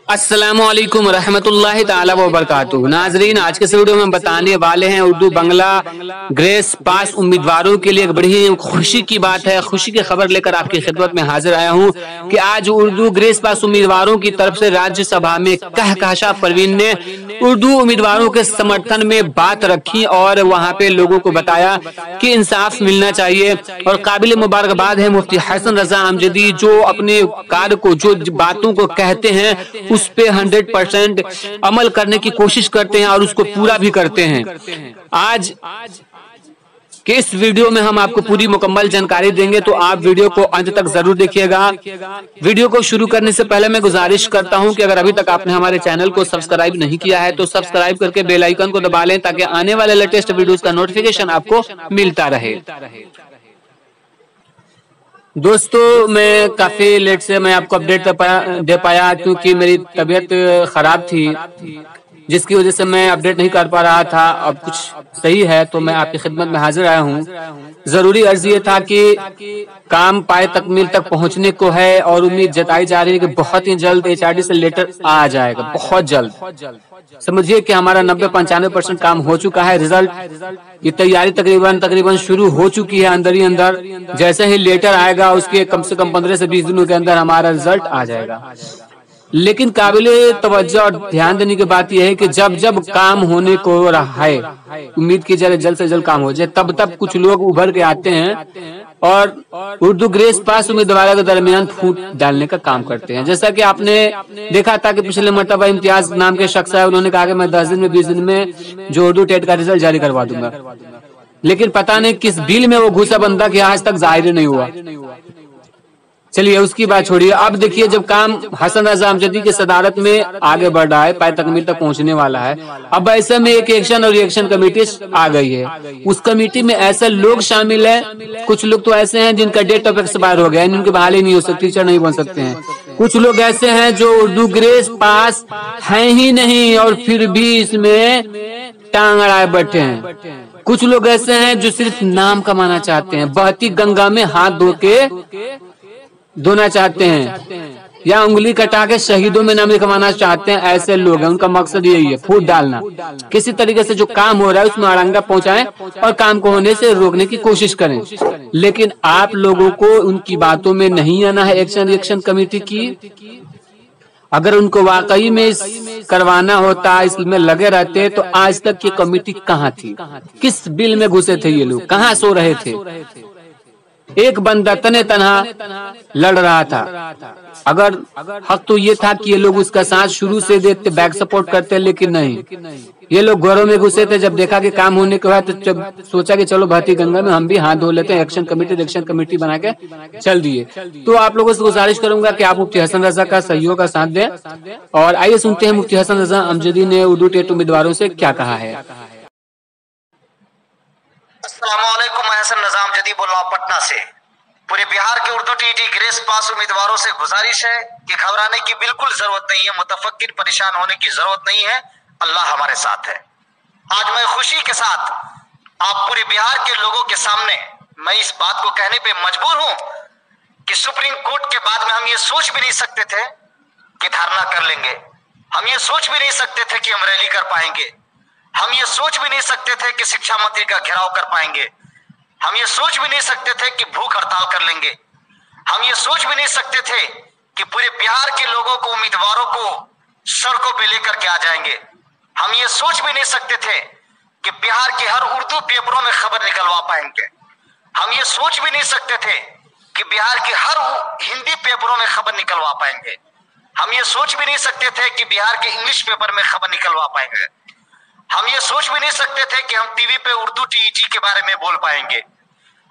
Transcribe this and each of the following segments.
अस्सलामुअलैकुम रहमतुल्लाहि ताला व बरकातुहू। नाजरीन, आज के इस वीडियो में हम बताने वाले हैं उर्दू बंगला ग्रेस पास उम्मीदवारों के लिए एक बड़ी खुशी की बात है। खुशी की खबर लेकर आपकी खिदमत में हाजिर आया हूं कि आज उर्दू ग्रेस पास उम्मीदवारों की तरफ से राज्यसभा में कहकशा परवीन ने उर्दू उम्मीदवारों के समर्थन में बात रखी और वहां पे लोगों को बताया कि इंसाफ मिलना चाहिए। और काबिल मुबारकबाद है मुफ्ती हसन रजा अमजदी, जो अपने कार्य को, जो बातों को कहते हैं उस पे 100% अमल करने की कोशिश करते हैं और उसको पूरा भी करते हैं। आज के इस वीडियो में हम आपको पूरी मुकम्मल जानकारी देंगे, तो आप वीडियो को अंत तक जरूर देखिएगा। वीडियो को शुरू करने से पहले मैं गुजारिश करता हूं कि अगर अभी तक आपने हमारे चैनल को सब्सक्राइब नहीं किया है तो सब्सक्राइब करके बेल आइकन को दबा लें ताकि आने वाले लेटेस्ट वीडियोस का नोटिफिकेशन आपको मिलता रहे। दोस्तों, मैं काफी लेट से मैं आपको अपडेट दे पाया क्योंकि मेरी तबीयत खराब थी, जिसकी वजह से मैं अपडेट नहीं कर पा रहा था। अब कुछ सही है तो मैं आपकी खिदमत में हाजिर आया हूँ। जरूरी अर्ज ये था कि काम पाए तकमील तक पहुंचने को है और उम्मीद जताई जा रही है कि बहुत ही जल्द HRD से लेटर आ जाएगा, बहुत जल्द। समझिए कि हमारा 90-95% काम हो चुका है। रिजल्ट की तैयारी तकरीबन शुरू हो चुकी है अंदर ही अंदर। जैसे ही लेटर आएगा उसके कम से कम 15 से 20 दिनों के अंदर हमारा रिजल्ट आ जाएगा। लेकिन काबिले तवज्जो और ध्यान देने की बात यह है कि जब जब काम होने को रहा है, उम्मीद की जाए जल्द से जल्द काम हो जाए, तब कुछ लोग उभर के आते हैं और उर्दू ग्रेस पास उम्मीदवारों के दरमियान फूट डालने का काम करते हैं। जैसा कि आपने देखा था कि पिछले मर्तबा इम्तियाज नाम के शख्स है, उन्होंने कहा कि मैं 10 दिन में 20 दिन में जो उर्दू टेट का रिजल्ट जारी करवा दूंगा, लेकिन पता नहीं किस बिल में वो घुसा बंदा कि आज तक जाहिर नहीं हुआ। चलिए उसकी बात छोड़िए। अब देखिए, जब काम हसन रजा अमजदी की सदारत में आगे बढ़ रहा है, पाए तकमील तक पहुंचने वाला है, अब ऐसे में एक एक्शन और रिएक्शन कमेटी आ गई है। उस कमेटी में ऐसे लोग शामिल हैं, कुछ लोग तो ऐसे हैं जिनका डेट ऑफ एक्सपायर हो गया, इनकी बहाली नहीं हो सकती, टीचर नहीं बन सकते हैं। कुछ लोग ऐसे हैं जो उर्दू ग्रेस पास है ही नहीं और फिर भी इसमें टांग अड़ाए बैठे हैं। कुछ लोग ऐसे हैं जो सिर्फ नाम कमाना चाहते हैं, बहती गंगा में हाथ धो के धोना चाहते हैं या उंगली कटा के शहीदों में नाम लिखवाना चाहते हैं। ऐसे लोग हैं, उनका मकसद यही है, फूट डालना। किसी तरीके से जो काम हो रहा है उसमें अड़ंगा पहुंचाएं और काम को होने से रोकने की कोशिश करें। लेकिन आप लोगों को उनकी बातों में नहीं आना है। एक्शन रिएक्शन कमेटी की अगर उनको वाकई में करवाना होता, इसमें लगे रहते, तो आज तक ये कमेटी कहाँ थी? किस बिल में घुसे थे ये लोग? कहाँ सो रहे थे? एक बंदा तने तनहा लड़ रहा था। अगर हक तो ये था कि ये लोग उसका साथ शुरू से देते, बैक सपोर्ट करते, लेकिन नहीं, ये लोग घरों में घुसे थे। जब देखा कि काम होने के बाद तो जब सोचा कि चलो बहती गंगा में हम भी हाथ धो लेते हैं, एक्शन कमेटी बना के चल दिए। तो आप लोगों से गुजारिश करूंगा कि आप मुफ्ती हसन रजा का सहयोग का साथ दें। और आइए सुनते हैं मुफ्ती हसन रजा अमजदी ने उर्दू टेट उम्मीदवारों से क्या कहा है। अस्सलामुअलैकुम, मैं हसन रजा अमजदी बोल रहा हूं पटना से। पूरे बिहार के उर्दू टीटी ग्रेस पास उम्मीदवारों से गुजारिश है कि घबराने की बिल्कुल जरूरत नहीं है, मुतफक्किर परेशान होने की जरूरत नहीं है। अल्लाह हमारे साथ है। आज मैं खुशी के साथ आप पूरे बिहार के लोगों के सामने मैं इस बात को कहने पे मजबूर हूं कि सुप्रीम कोर्ट के बाद में हम ये सोच भी नहीं सकते थे कि धरना कर लेंगे, हम ये सोच भी नहीं सकते थे कि हम रैली कर पाएंगे, हम ये सोच भी नहीं सकते थे कि शिक्षा मंत्री का घेराव कर पाएंगे, हम ये सोच भी नहीं सकते थे कि भूख हड़ताल कर लेंगे, हम ये सोच भी नहीं सकते थे कि पूरे बिहार के लोगों को, उम्मीदवारों को सड़कों पे लेकर के आ जाएंगे। हम ये सोच भी नहीं सकते थे कि बिहार के हर उर्दू पेपरों में खबर निकलवा पाएंगे। हम ये सोच भी नहीं सकते थे कि बिहार के हर हिंदी पेपरों में खबर निकलवा पाएंगे। हम ये सोच भी नहीं सकते थे कि बिहार के इंग्लिश पेपर में खबर निकलवा पाएंगे। हम ये सोच भी नहीं सकते थे कि हम टीवी पे उर्दू टीईटी के बारे में बोल पाएंगे।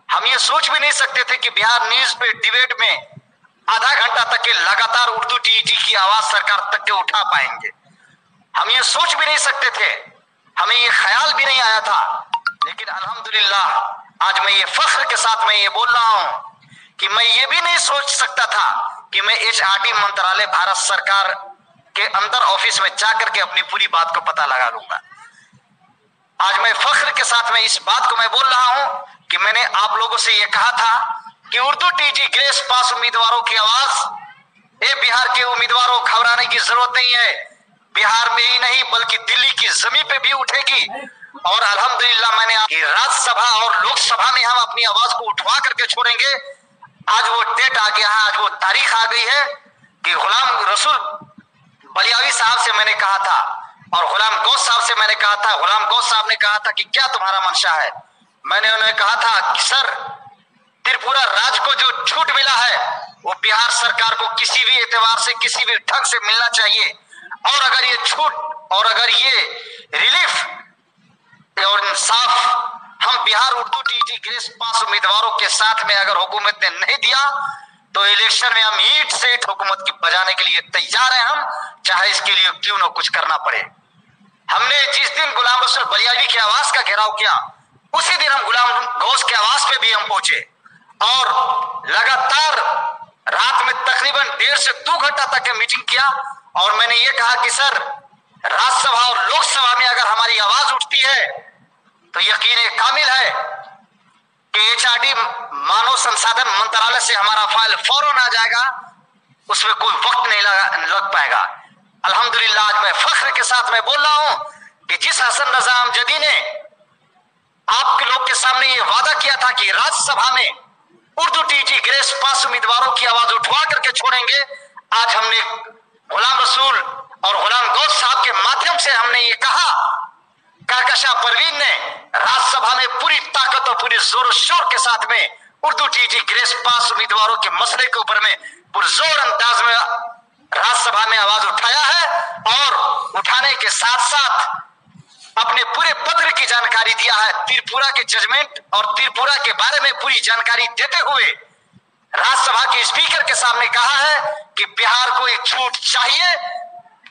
हम ये सोच भी नहीं सकते थे कि बिहार न्यूज पे डिबेट में आधा घंटा तक के लगातार उर्दू टीईटी की आवाज सरकार तक के उठा पाएंगे। हम ये सोच भी नहीं सकते थे, हमें ये ख्याल भी नहीं आया था। लेकिन अल्हम्दुलिल्लाह आज मैं ये फख्र के साथ मैं ये बोल रहा हूं कि मैं ये भी नहीं सोच सकता था कि मैं HRD मंत्रालय भारत सरकार के अंदर ऑफिस में जाकर के अपनी पूरी बात को पता लगा लूंगा। आज मैं फख्र के साथ में इस बात को मैं बोल रहा हूं कि मैंने आप लोगों से ये कहा था कि उर्दू टीटी ग्रेस पास उम्मीदवारों की आवाज ये बिहार के उम्मीदवारों, घबराने की जरूरत नहीं है। बिहार में ही नहीं बल्कि दिल्ली की जमीन पे भी उठेगी। और अल्हम्दुलिल्लाह मैंने राज्यसभा और लोकसभा में हम अपनी आवाज को उठवा करके छोड़ेंगे। आज वो डेट आ गया है, आज वो तारीख आ गई है कि गुलाम रसूल बलियावी साहब से मैंने कहा था और गुलाम गौस साहब से मैंने कहा था। गुलाम गौस साहब ने कहा था कि क्या तुम्हारा मंशा है। मैंने उन्हें कहा था कि सर, त्रिपुरा राज्य को जो छूट मिला है वो बिहार सरकार को किसी भी एतबार से, किसी भी ढंग से मिलना चाहिए। और अगर ये छूट और अगर ये रिलीफ और इंसाफ हम बिहार उर्दू टीटी ग्रेस पास उम्मीदवारों के साथ में अगर हुकूमत ने नहीं दिया तो इलेक्शन में हम ईंट से ईंट हुकूमत की बजाने के लिए तैयार हैं। हम चाहे इसके लिए क्यों ना कुछ करना पड़े। हमने जिस दिन गुलाम रसूल बलियावी की आवाज का घेराव किया उसी दिन हम गुलाम गौस के आवाज पे भी हम पहुंचे और लगातार रात में तकरीबन 1.5 से 2 घंटा तक मीटिंग किया। और मैंने ये कहा कि सर, राज्यसभा और लोकसभा में अगर हमारी आवाज उठती है तो यकीन कामिल है कि एचआरडी मानव संसाधन मंत्रालय से हमारा फाइल फौरन आ जाएगा, उसमें कोई वक्त नहीं लग पाएगा। अल्हम्दुलिल्लाह आज मैं फख्र के साथ मैं बोल रहा हूं कि जिस हसन रजा अमजदी ने आपके लोग के सामने ये वादा किया था कि राज्यसभा में उर्दू टीटी ग्रेस पास उम्मीदवारों की आवाज उठवा करके छोड़ेंगे, आज हमने गुलाम रसूल और गुलाम गौस साहब के माध्यम से हमने ये कहा। कहकशां परवीन ने राज्यसभा में पूरी ताकत और पूरी जोर शोर के साथ में उर्दू टीटी ग्रेस पास उम्मीदवारों के मसले के ऊपर में पुरजोर अंदाज में राज्यसभा में आवाज उठाया है और उठाने के साथ साथ अपने पूरे पत्र की जानकारी दिया है। त्रिपुरा के जजमेंट और त्रिपुरा के बारे में पूरी जानकारी देते हुए राज्यसभा के स्पीकर के सामने कहा है कि बिहार को एक छूट चाहिए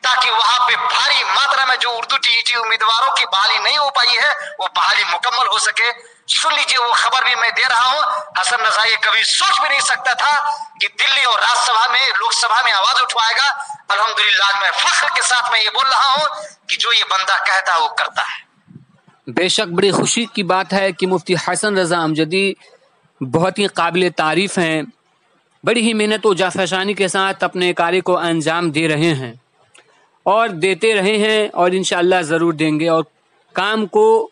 ताकि वहां पे भारी मात्रा में जो उर्दू टीटी उम्मीदवारों की बहाली नहीं हो पाई है वो बहाली मुकम्मल हो सके। सुन लीजिए, वो खबर भी मैं दे रहा हूं। हसन रजा ये कभी सोच भी नहीं सकता था कि दिल्ली और राज्यसभा में, लोकसभा में आवाज उठवाएगा। अल्हम्दुलिल्लाह मैं फख्र के साथ मैं ये बोल रहा हूं कि जो ये बंदा कहता है वो करता है। बेशक बड़ी खुशी की बात है कि मुफ्ती हसन रजा अमजदी बहुत ही काबिल तारीफ हैं, बड़ी ही मेहनत और जाफरशानी के साथ अपने कार्य को अंजाम दे रहे हैं और देते रहे हैं और इंशाअल्लाह ज़रूर देंगे और काम को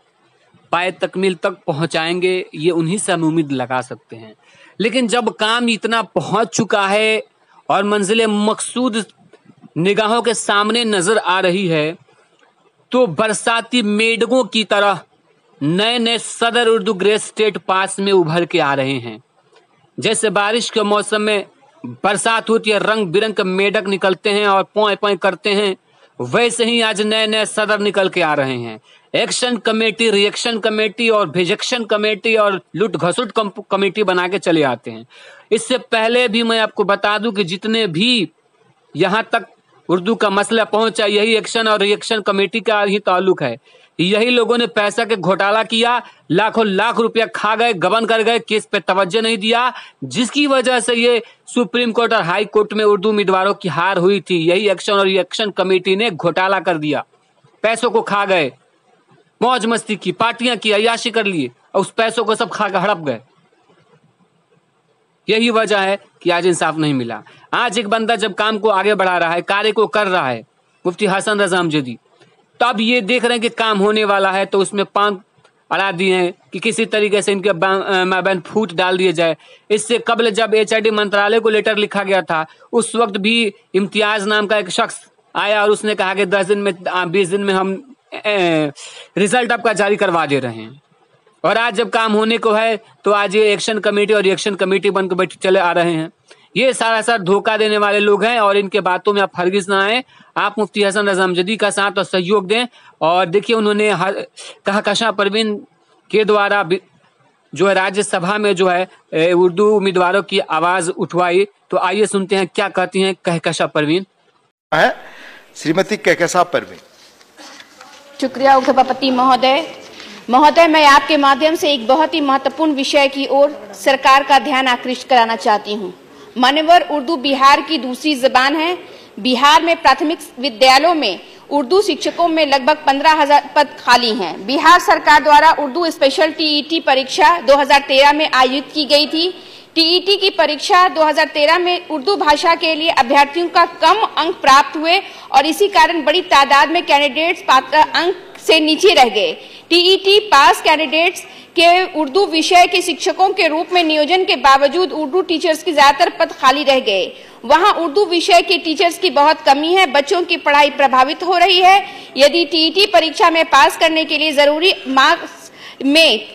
पाए तकमील तक पहुंचाएंगे। ये उन्हीं से हम उम्मीद लगा सकते हैं। लेकिन जब काम इतना पहुंच चुका है और मंजिल मकसूद निगाहों के सामने नज़र आ रही है तो बरसाती मेढकों की तरह नए नए सदर उर्दू ग्रेस स्टेट पास में उभर के आ रहे हैं। जैसे बारिश के मौसम में बरसात होती है, रंग बिरंग के मेढक निकलते हैं और पोए पोए करते हैं, वैसे ही आज नए नए सदर निकल के आ रहे हैं। एक्शन कमेटी, रिएक्शन कमेटी और भेजेक्शन कमेटी और लुट घसुट कमेटी बना के चले आते हैं। इससे पहले भी मैं आपको बता दूं कि जितने भी यहाँ तक उर्दू का मसला पहुंचा, यही एक्शन और रिएक्शन कमेटी का ही ताल्लुक है। यही लोगों ने पैसा के घोटाला किया, लाखों लाख रुपया खा गए, गबन कर गए, केस पे तवज्जो नहीं दिया, जिसकी वजह से ये सुप्रीम कोर्ट और हाई कोर्ट में उर्दू उम्मीदवारों की हार हुई थी। यही एक्शन और रिएक्शन कमेटी ने घोटाला कर दिया, पैसों को खा गए, मौज मस्ती की, पार्टियां की, अय्याशी कर लिए और उस पैसों को सब खा कर हड़प गए। यही वजह है कि आज इंसाफ नहीं मिला। आज एक बंदा जब काम को आगे बढ़ा रहा है, कार्य को कर रहा है, मुफ्ती हसन रजा अमजदी, तो अब ये देख रहे हैं कि काम होने वाला है तो उसमें पांव अड़ा दिए हैं कि किसी तरीके से इनके माबैन फूट डाल दिए जाए। इससे कबल जब एचआरडी मंत्रालय को लेटर लिखा गया था उस वक्त भी इम्तियाज नाम का एक शख्स आया और उसने कहा कि 10 दिन में 20 दिन में हम रिजल्ट आपका जारी करवा दे रहे हैं। और आज जब काम होने को है तो आज ये एक्शन कमेटी और रिएक्शन कमेटी बनकर बैठ चले आ रहे हैं। ये सारा धोखा देने वाले लोग हैं और इनके बातों में आप हरगिज ना आए। आप मुफ्ती हसन रजा अमजदी का साथ और सहयोग दें। और देखिए, उन्होंने कहकशां परवीन के द्वारा जो है राज्यसभा में जो है उर्दू उम्मीदवारों की आवाज उठवाई। तो आइए सुनते हैं क्या कहती हैं कहकशां परवीन। श्रीमती कहकशां परवीन। शुक्रिया उपसभापति महोदय, मैं आपके माध्यम से एक बहुत ही महत्वपूर्ण विषय की ओर सरकार का ध्यान आकृष्ट कराना चाहती हूँ। मान्यवर, उर्दू बिहार की दूसरी जबान है। बिहार में प्राथमिक विद्यालयों में उर्दू शिक्षकों में लगभग 15,000 पद खाली हैं। बिहार सरकार द्वारा उर्दू स्पेशल टीईटी परीक्षा 2013 में आयोजित की गई थी। टीईटी की परीक्षा 2013 में उर्दू भाषा के लिए अभ्यर्थियों का कम अंक प्राप्त हुए और इसी कारण बड़ी तादाद में कैंडिडेट्स पात्र अंक से नीचे रह गए। टीईटी पास कैंडिडेट्स के उर्दू विषय के शिक्षकों के रूप में नियोजन के बावजूद उर्दू टीचर्स के ज्यादातर पद खाली रह गए। वहां उर्दू विषय के टीचर्स की बहुत कमी है, बच्चों की पढ़ाई प्रभावित हो रही है। यदि टीईटी परीक्षा में पास करने के लिए जरूरी मार्क्स में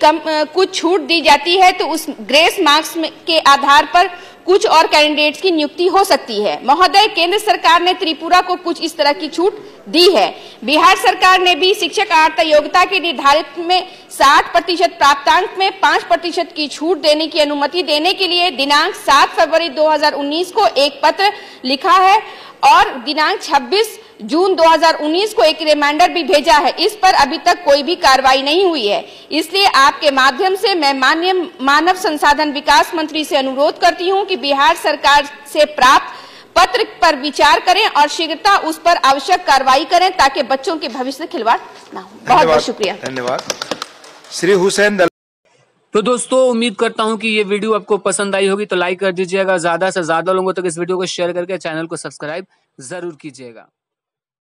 कुछ छूट दी जाती है तो उस ग्रेस मार्क्स के आधार पर कुछ और कैंडिडेट्स की नियुक्ति हो सकती है। महोदय, केंद्र सरकार ने त्रिपुरा को कुछ इस तरह की छूट दी है। बिहार सरकार ने भी शिक्षक अर्हता योग्यता के निर्धारित में 60% प्राप्तांक में 5% की छूट देने की अनुमति देने के लिए दिनांक 7 फरवरी 2019 को एक पत्र लिखा है और दिनांक 26 जून 2019 को एक रिमाइंडर भी भेजा है। इस पर अभी तक कोई भी कार्रवाई नहीं हुई है। इसलिए आपके माध्यम से मैं माननीय मानव संसाधन विकास मंत्री से अनुरोध करती हूं कि बिहार सरकार से प्राप्त पत्र पर विचार करें और शीघ्रता उस पर आवश्यक कार्रवाई करें ताकि बच्चों के भविष्य से खिलवाड़ न हो। बहुत बहुत शुक्रिया। धन्यवाद। श्री हुसैन। तो दोस्तों, उम्मीद करता हूं कि ये वीडियो आपको पसंद आई होगी, तो लाइक कर दीजिएगा, ज्यादा से ज्यादा लोगों तक इस वीडियो को शेयर करके चैनल को सब्सक्राइब जरूर कीजिएगा।